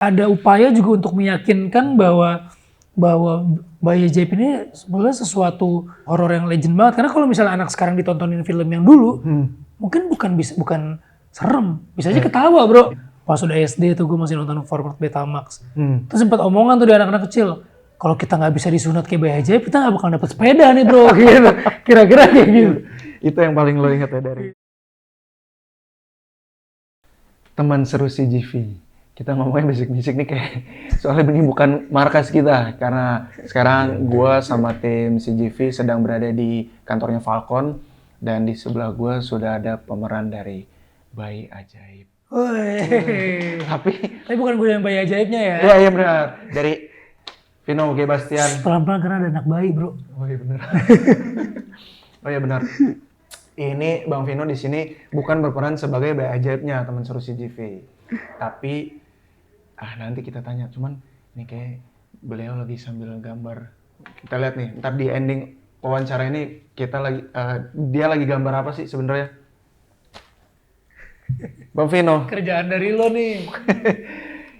ada upaya juga untuk meyakinkan bahwa Bayi Ajaib ini sebenarnya sesuatu horor yang legend banget. Karena kalau misalnya anak sekarang ditontonin film yang dulu, mungkin bukan serem, bisa aja ketawa bro. Pas udah SD tuh gue masih nonton format Betamax. Terus sempat omongan tuh di anak-anak kecil, kalau kita nggak bisa disunat kayak Bayi Ajaib, kita nggak bakal dapet sepeda nih bro. Gitu. Kira-kira kayak gitu. Itu yang paling lo ingat ya dari teman seru CGV. Kita ngomongin bisik-bisik nih kayak soalnya ini bukan markas kita karena sekarang gue sama tim CGV sedang berada di kantornya Falcon dan di sebelah gue sudah ada pemeran dari Bayi Ajaib. Tapi bukan gue yang Bayi Ajaibnya ya? Iya benar, dari Vino G. Bastian. Pelan-pelan karena ada anak bayi bro. Oh iya benar. Oh iya benar. Ini Bang Vino di sini bukan berperan sebagai Bayi Ajaibnya teman seru CGV, tapi nanti kita tanya. Cuman ini kayak beliau lagi sambil gambar. Kita lihat nih, ntar di ending wawancara ini kita lagi dia lagi gambar apa sih sebenarnya? Bang Vino. Kerjaan dari lo nih.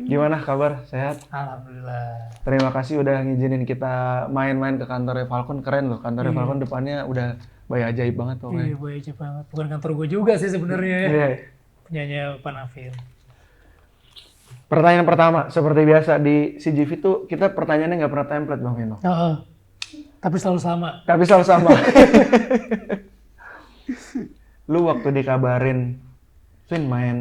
Gimana kabar? Sehat? Alhamdulillah. Terima kasih udah ngizinin kita main-main ke kantornya Falcon. Keren loh, kantornya Falcon depannya udah Bayi Ajaib banget pokoknya. Iya, Bayi Ajaib banget. Bukan kantor gue juga sih sebenarnya ya. Iya. Punyanya Pak Nafir. Pertanyaan pertama, seperti biasa di CGV tuh kita pertanyaannya nggak pernah template Bang Vino. Tapi selalu sama. Tapi selalu sama. Lu waktu dikabarin, Vin main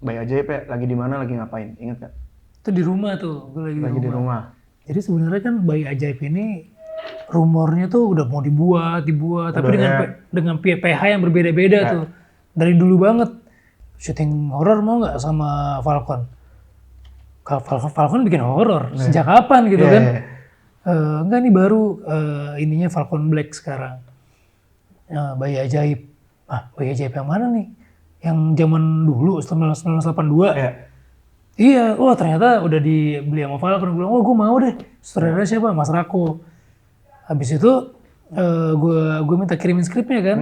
Bayi Ajaib ya, lagi di mana, lagi ngapain? Ingat gak? Itu di rumah tuh, gue lagi di rumah. Jadi sebenarnya kan Bayi Ajaib ini rumornya tuh udah mau dibuat, tapi dengan PH yang berbeda-beda tuh. Dari dulu banget. Syuting horor mau nggak sama Falcon? Falcon bikin horor sejak kapan gitu kan? Enggak nih baru ininya Falcon Black sekarang. Bayi Ajaib. Bayi Ajaib yang mana nih? Yang zaman dulu 1982. Iya, ternyata udah dibeli sama Falcon. Gue bilang, gue mau deh. Sutradara siapa? Mas Rako. Habis itu gue minta kirimin skripnya kan.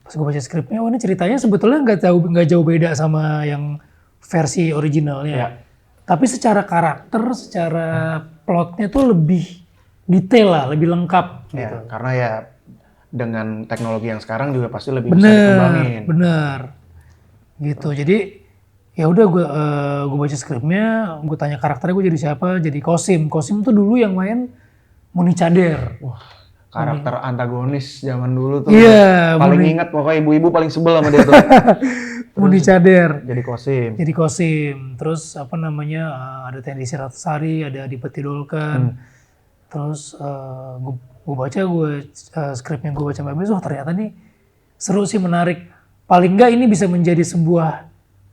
Pas gue baca skripnya, ini ceritanya sebetulnya nggak jauh beda sama yang versi originalnya. Tapi secara karakter, secara plotnya tuh lebih detail lah, lebih lengkap. Gitu. Karena ya dengan teknologi yang sekarang juga pasti lebih bisa dikembangin. Bener. Gitu. Jadi ya udah gue baca skripnya, gue tanya karakternya gue jadi siapa, jadi Kosim. Kosim tuh dulu yang main Muni Cader. Wah, karakter antagonis zaman dulu tuh. Iya. Paling ingat pokoknya ibu-ibu paling sebel sama dia tuh. Muni Cader. Jadi Kosim. Terus apa namanya, ada Tendysi Ratasari, ada Adipati Dolken. Terus skripnya gue baca habis, ternyata nih seru sih, menarik. Paling enggak ini bisa menjadi sebuah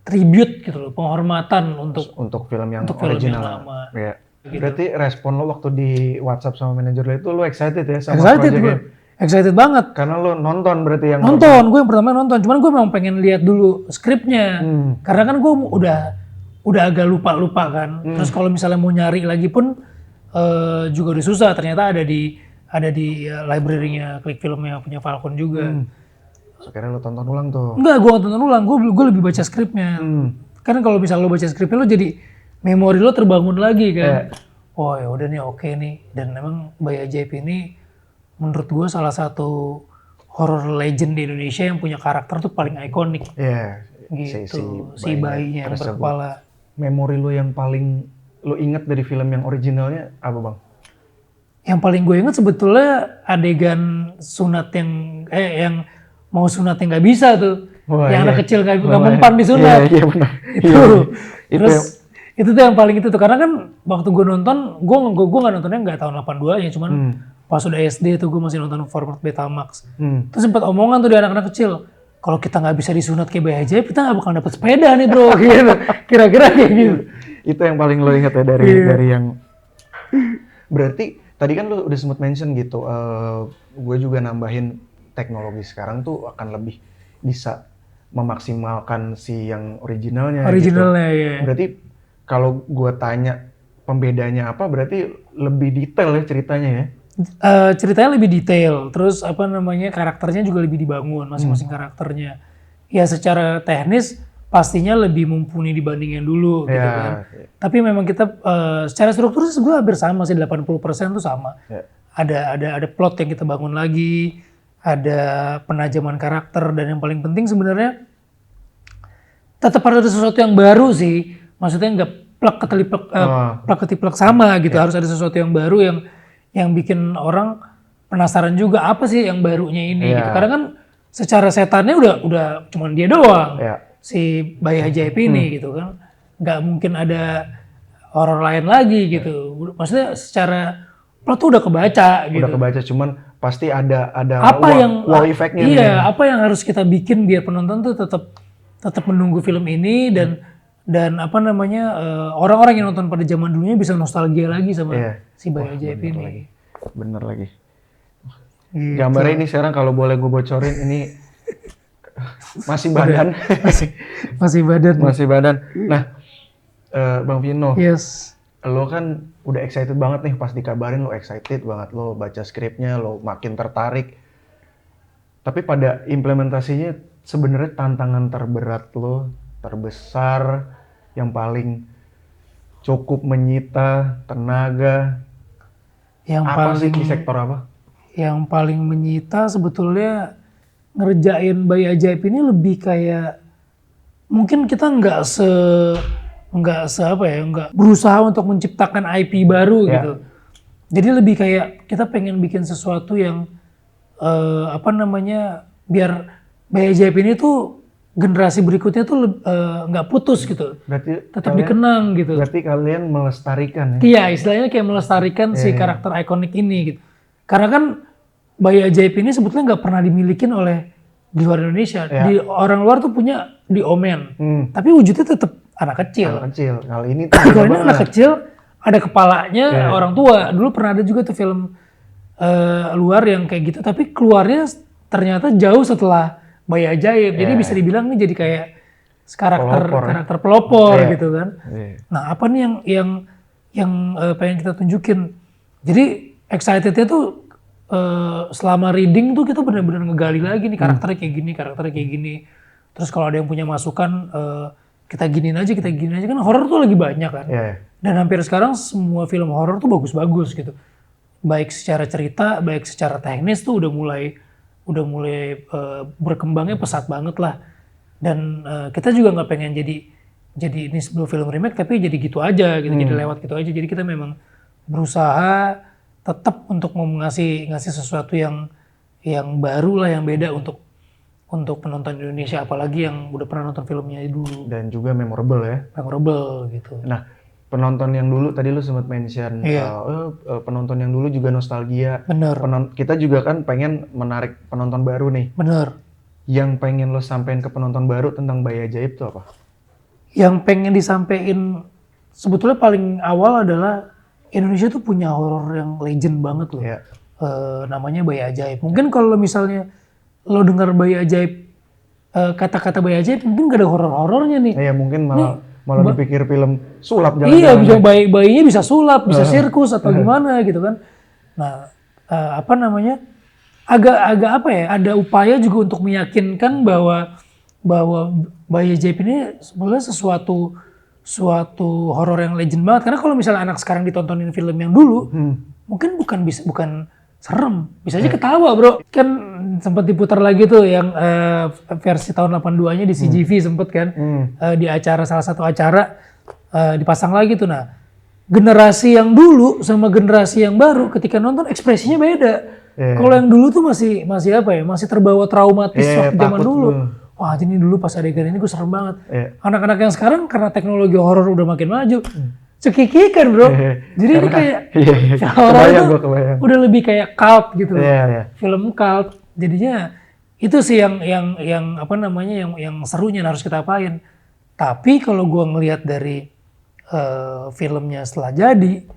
tribute gitu loh, penghormatan untuk film yang original. Film yang lama. Ya. Gitu. Berarti respon lo waktu di WhatsApp sama manajer lo itu lo excited ya sama projectnya? Excited banget. Karena lo nonton berarti yang gue yang pertama nonton, cuman gue memang pengen lihat dulu skripnya. Karena kan gue udah agak lupa kan. Terus kalau misalnya mau nyari lagi pun juga udah susah. Ternyata ada di library-nya Klik Film yang punya Falcon juga. Akhirnya lo tonton ulang tuh? Enggak, gue nggak tonton ulang. Gue lebih baca skripnya. Karena kalau misalnya lo baca skripnya lo jadi memori lo terbangun lagi kan. Oh ya udah nih, oke nih. Dan memang Bayi Ajaib ini menurut gue salah satu horror legend di Indonesia yang punya karakter tuh paling ikonik. Gitu. Si bayinya yang berkepala. Memori lo yang paling lo ingat dari film yang originalnya apa Bang? Yang paling gue ingat sebetulnya adegan sunat yang mau sunat yang nggak bisa tuh. Yang anak kecil nggak mempan di sunat. Iya benar. Terus itu tuh yang paling itu tuh, karena kan waktu gue nonton, gue nggak nontonnya nggak tahun 82 ya, cuman pas udah SD tuh gue masih nonton format Betamax. Terus sempat omongan tuh di anak-anak kecil, kalau kita nggak bisa disunat kayak Bayi Ajaib, kita nggak bakal dapet sepeda nih bro. Gitu. Kira-kira kayak gitu. Itu yang paling lo ingat ya dari yang. Berarti tadi kan lo udah sempat mention gitu, gue juga nambahin teknologi sekarang tuh akan lebih bisa memaksimalkan si yang originalnya. Iya. Berarti kalau gue tanya pembedanya apa, berarti lebih detail ya ceritanya ya? Ceritanya lebih detail, terus apa namanya, karakternya juga lebih dibangun, masing-masing karakternya. Ya secara teknis pastinya lebih mumpuni dibanding yang dulu gitu Ya, kan. Tapi memang kita secara struktur sebenarnya hampir sama sih, 80% tuh sama. ya. Ada plot yang kita bangun lagi, ada penajaman karakter, dan yang paling penting sebenarnya tetap harus ada sesuatu yang baru sih. Maksudnya nggak plak ketiplak sama gitu. Harus ada sesuatu yang baru yang bikin orang penasaran juga apa sih yang barunya ini gitu. Karena kan secara setannya udah cuman dia doang. Si Bayi Ajaib ini gitu kan. Nggak mungkin ada horor lain lagi gitu. Maksudnya secara plot tuh udah kebaca gitu. Udah kebaca, cuman pasti ada apa wow effect-nya. Iya, apa yang harus kita bikin biar penonton tuh tetap menunggu film ini dan apa namanya orang-orang yang nonton pada zaman dulunya bisa nostalgia lagi sama si Bayi Ajaib ini. Bener lagi. Gitu. Gambarnya ini sekarang kalau boleh gue bocorin ini masih badan. masih badan. Masih badan. Nah, Bang Vino. Yes. Lo kan udah excited banget nih pas dikabarin, lo excited banget, lo baca skripnya, lo makin tertarik. Tapi pada implementasinya sebenarnya tantangan terberat lo, terbesar, yang paling cukup menyita tenaga, yang apa paling sih di sektor apa? Yang paling menyita sebetulnya ngerjain Bayi Ajaib ini lebih kayak mungkin kita nggak berusaha untuk menciptakan IP baru gitu. Jadi lebih kayak kita pengen bikin sesuatu yang biar Bayi Ajaib ini tuh generasi berikutnya tuh nggak putus gitu. Berarti tetap dikenang gitu. Berarti kalian melestarikan ya? Iya, istilahnya kayak melestarikan si karakter ikonik ini gitu. Karena kan Bayi Ajaib ini sebetulnya nggak pernah dimilikin oleh di luar Indonesia. Di orang luar tuh punya di Omen. Tapi wujudnya tetap anak kecil. Anak kecil. Kali ini anak kecil, ada kepalanya orang tua. Dulu pernah ada juga tuh film luar yang kayak gitu. Tapi keluarnya ternyata jauh setelah Bayi Ajaib. Jadi bisa dibilang nih jadi kayak karakter pelopor gitu kan. Nah, apa nih yang pengen kita tunjukin. Jadi excitednya tuh selama reading tuh kita benar-benar ngegali lagi nih karakternya kayak gini. Terus kalau ada yang punya masukan kita giniin aja kan horor tuh lagi banyak kan. Dan hampir sekarang semua film horor tuh bagus-bagus gitu. Baik secara cerita, baik secara teknis tuh udah mulai berkembangnya pesat banget lah. Dan kita juga nggak pengen jadi ini sebelum film remake tapi jadi gitu aja gitu, jadi lewat gitu aja. Jadi kita memang berusaha tetap untuk ngasih sesuatu yang baru lah, yang beda untuk penonton Indonesia, apalagi yang udah pernah nonton filmnya dulu. Dan juga memorable ya. Memorable gitu. Nah, penonton yang dulu tadi lu sempat mention penonton yang dulu juga nostalgia. Bener. Kita juga kan pengen menarik penonton baru nih. Bener. Yang pengen lo sampein ke penonton baru tentang Bayi Ajaib itu apa? Yang pengen disampein sebetulnya paling awal adalah Indonesia tuh punya horor yang legend banget loh. Namanya Bayi Ajaib. Mungkin kalau misalnya lo dengar Bayi Ajaib, kata-kata Bayi Ajaib mungkin gak ada horor-horornya nih. Iya, mungkin malah dipikir film sulap jalan-jalan. Iya, bisa bayinya bisa sulap, bisa sirkus atau gimana gitu kan. Nah, agak apa ya? Ada upaya juga untuk meyakinkan bahwa Bayi Ajaib ini sebenarnya suatu horor yang legend banget. Karena kalau misalnya anak sekarang ditontonin film yang dulu, mungkin bukan serem, bisa aja ketawa bro. Kan sempat diputar lagi tuh yang versi tahun 82-nya di CGV sempet kan, di salah satu acara dipasang lagi tuh. Nah, generasi yang dulu sama generasi yang baru ketika nonton ekspresinya beda. Kalau yang dulu tuh masih terbawa traumatis waktu zaman dulu. Wah, ini dulu pas adegan ini gue serem banget. Anak-anak yang sekarang karena teknologi horor udah makin maju, cekikikan bro. Jadi ini kayak horor itu udah lebih kayak cult gitu. Film cult. Jadinya itu sih yang serunya harus kita apain. Tapi kalau gue ngelihat dari filmnya setelah jadi,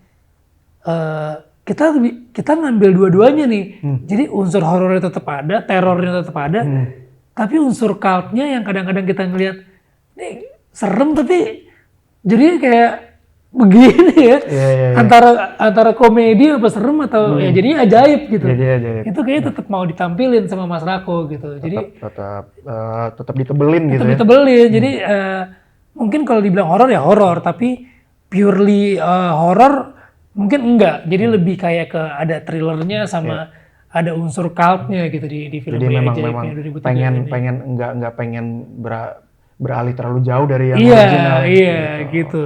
kita ngambil dua-duanya nih. Jadi unsur horornya tetap ada, terornya tetap ada. Tapi unsur cultnya yang kadang-kadang kita ngelihat ini serem tapi jadinya kayak begini ya. Iya, iya. Antara komedi apa serem atau ya jadinya ajaib gitu. Jadi ajaib. Itu kayaknya tetap mau ditampilin sama Mas Rako gitu. Jadi Tetap ditebelin gitu tetap ya. ditebelin. Jadi mungkin kalau dibilang horor ya horor, tapi purely horor mungkin enggak. Jadi lebih kayak ke ada thrillernya sama ada unsur cultnya gitu di film Jadi Bayi memang Ajaibnya 2003 pengen ini. pengen nggak pengen beralih terlalu jauh dari yang Iya, original. iya gitu.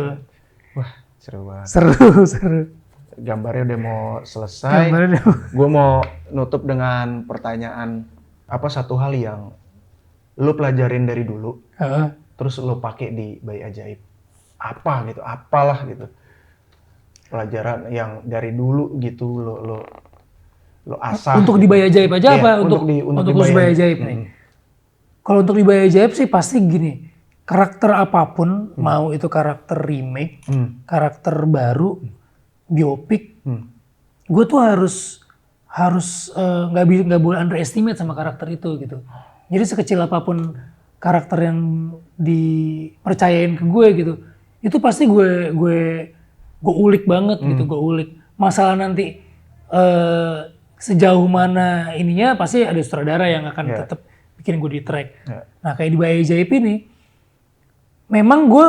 Wah, seru banget. Seru. Gambarnya udah mau selesai. Gambarnya Gue mau nutup dengan pertanyaan, apa satu hal yang lu pelajarin dari dulu, Heeh. terus lu pakai di Bayi Ajaib? Apa gitu, apalah gitu. Pelajaran yang dari dulu gitu lo asah. Untuk di Bayi Ajaib aja Iya, apa untuk untuk di khusus Bayi Bayi Ajaib nih? Kalau untuk di Bayi Ajaib sih pasti gini, karakter apapun, mau itu karakter remake, karakter baru, biopik, gue tuh harus nggak boleh underestimate sama karakter itu gitu. Jadi sekecil apapun karakter yang dipercayain ke gue gitu, itu pasti gue ulik banget gitu, gue ulik. Masalah nanti sejauh mana ininya pasti ada sutradara yang akan tetap bikin gue di track. Nah kayak di Bayi Ajaib ini, memang gue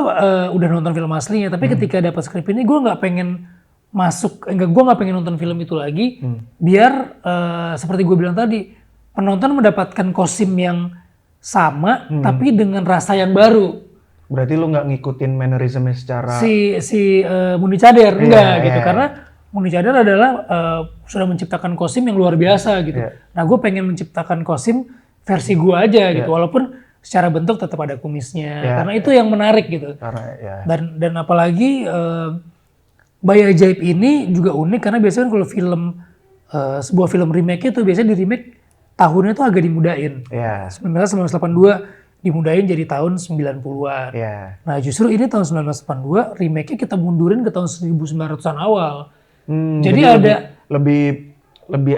udah nonton film aslinya, tapi ketika dapat skrip ini gue nggak pengen gue nggak pengen nonton film itu lagi, biar seperti gue bilang tadi, penonton mendapatkan kosim yang sama, tapi dengan rasa yang baru. Berarti lu nggak ngikutin mannerism secara Si Muni Cadar enggak gitu, karena Muni Cadar adalah sudah menciptakan kosim yang luar biasa gitu. Nah gue pengen menciptakan kosim versi gue aja gitu, walaupun secara bentuk tetap ada kumisnya, karena itu yang menarik gitu. Dan apalagi Bayi Ajaib ini juga unik karena biasanya kan kalau film sebuah film remake itu biasanya di remake tahunnya tuh agak dimudain. 1982 dimudahin jadi tahun 90-an. Nah justru ini tahun 1982 remake-nya kita mundurin ke tahun 1900-an awal. Jadi ada lebih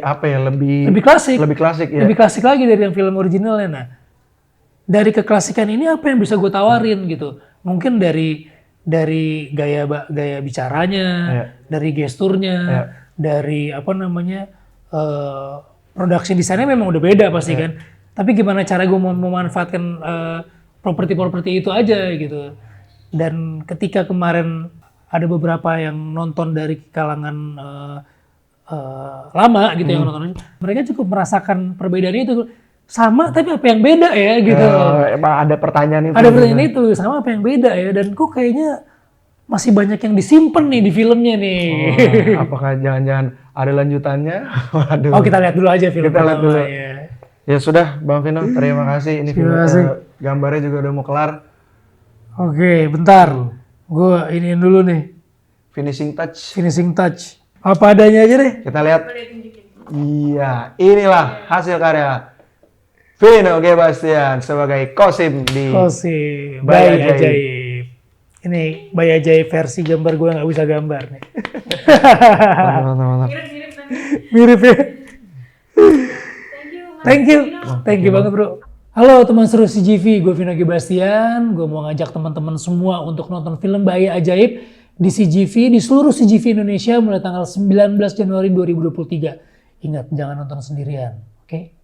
apa ya, lebih klasik ya. Lebih klasik lagi dari yang film originalnya. Nah, dari keklasikan ini apa yang bisa gue tawarin gitu? Mungkin dari gaya bicaranya, dari gesturnya, dari apa namanya production desainnya memang udah beda pasti kan. Tapi gimana cara gue memanfaatkan properti itu aja gitu. Dan ketika kemarin ada beberapa yang nonton dari kalangan lama gitu yang nonton, mereka cukup merasakan perbedaan itu. Sama tapi apa yang beda ya gitu. Emang ada pertanyaan itu. Ada pertanyaan itu, sama apa yang beda ya, dan kok kayaknya masih banyak yang disimpan nih di filmnya nih. Apakah jangan-jangan ada lanjutannya? Waduh. Oh kita lihat dulu aja film Kita lihat dulu. Ya sudah Bang Vino, terima kasih. Ini gambarnya juga udah mau kelar. Oke, bentar. Gue iniin dulu nih. Finishing touch. Apa adanya aja deh. Kita lihat. Iya, inilah hasil karya Vino G. Bastian sebagai kosim di Bayi Ajaib. Ini Bayi Ajaib versi gambar gue nggak bisa gambar nih. Mirip ya. Thank you banget bro. Halo teman seru CGV, gue Vino G. Bastian. Gue mau ngajak teman-teman semua untuk nonton film Bayi Ajaib di CGV, di seluruh CGV Indonesia mulai tanggal 19 Januari 2023. Ingat, jangan nonton sendirian, oke?